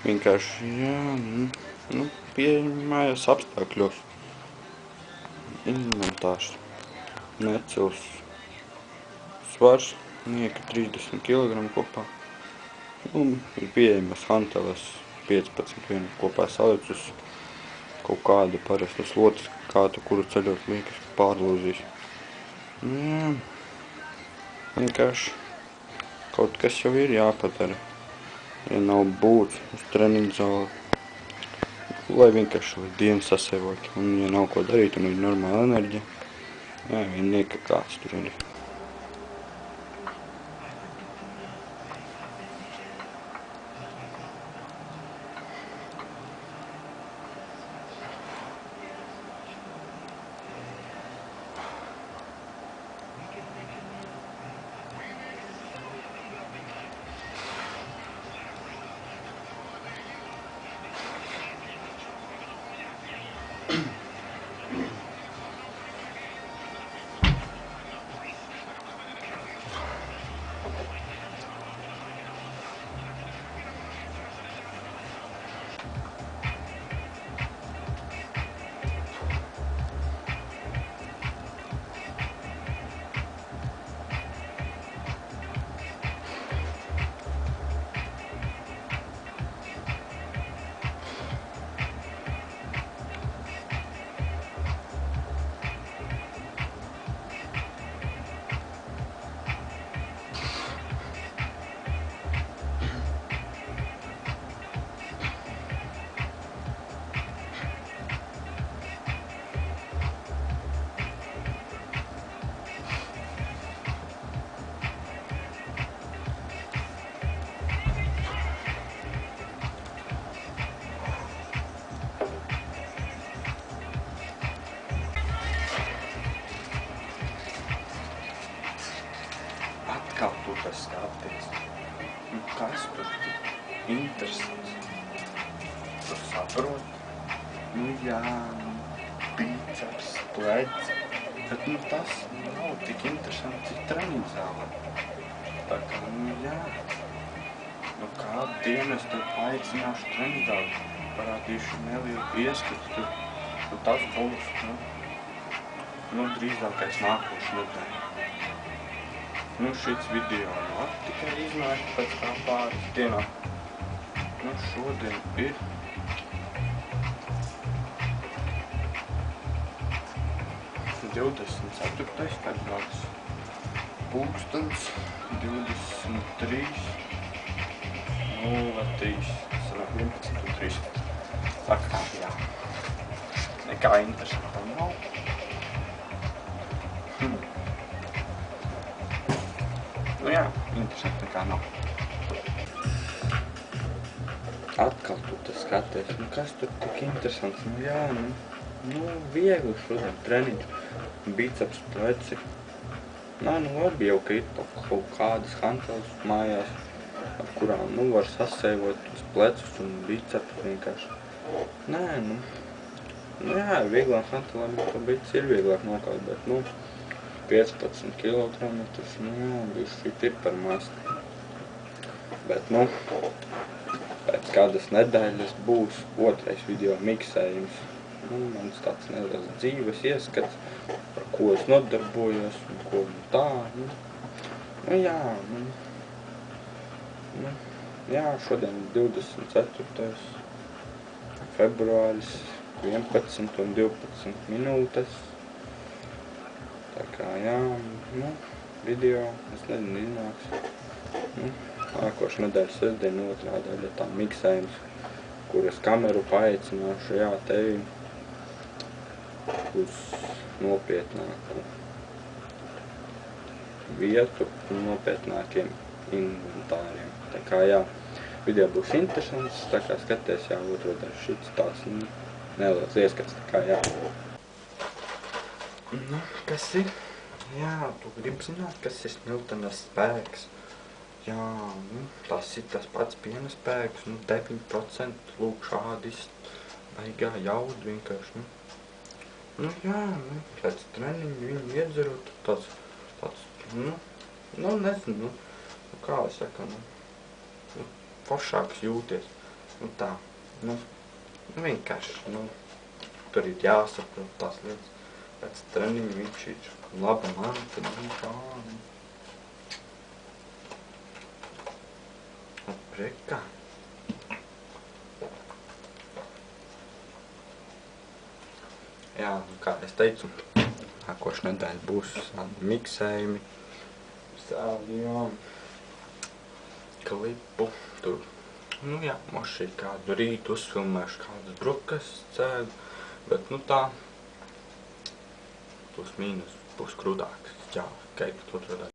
vienkārši, pieņemājās apstākļos. Inventārs necils svars, nieka 30 kg kopā. Ir pieejamas hanteles 15 vienu kopā salicus kaut kādu parastu slotas, kuru ceļot liekas pārlūzīs. Vienkārši kaut kas jau ir jāpadara, ja nav būts uz treniņu zāli, lai vienkārši lai dienu sasevot, un ja nav ko darīt un ir normāla enerģija, viennieka kāds tur ir. Atkal tu tas skaties. Kas tur tik interesants? Tu saproti? Biceps, pleci. Bet tas nav tik interesants, cik treniņu zālē. Tā kā, kādu dienu es tev aicināšu treniņu zāli. Parādīšu nelielu ieskatu. Tas būs, drīzākais nākošu nedēļu. Šits video tikai iznāk pēc kā pāris dienām. Šodien ir 24. februāris. Pulkstens 23:03. Sanāk 11:03. Saka, nekā interesanta nav. Interesanti nekā nav. Atkal tu tas skaties, kas tur tik interesants? Viegli šodien treniņš, biceps, pleci. Labi jau, ka ir kaut kādas hanteles mājās, ar kurām, var sasēvot uz plecus un bicepus vienkārši. Vieglām hantelēm to biceps ir vieglāk nokaut, bet, 15 kilogramus, šit ir par maz. Bet, pēc kādas nedēļas būs otrais video miksējums. Mans tāds neliels dzīves ieskats, par ko es nodarbojos un ko tā. Šodien 24. februāris, 11:12 minūtes. Tā kā, video, es nezinu, iznāks. Nākošu nedēļas sestdien otrā daļa tā miksējums, kur es kameru paaicināšu, tevi uz nopietnāku vietu un nopietnākiem inventāriem. Tā kā, video būs interesants, tā kā skaties, otro daļu šits tāds neliels ieskats, tā kā, Kas ir? Tu gribi zināt, kas ir Smiltenes spēks. Tas ir tas pats piena spēks, 9%, lūk, šādi baigā jauda vienkārši, pēc treniņa viņu iedzerot, tāds, nezinu, kā es saku, foršāks jūties. Nu tā, nu vienkārši, nu, tur ir jāsaprot tās lietas. Pēc treniņa viņš ir laba manta, nu tā, nu. Aprekā. Jā, nu kā es teicu, nākošu nedēļu būs miksējumi, sādījām, klipu, tur, nu jā, moši kādu rītu uzfilmēšu, kādas brokastis cēdu, bet nu tā, plus mīnus būs krūtāks, jā, keikt otro daļu.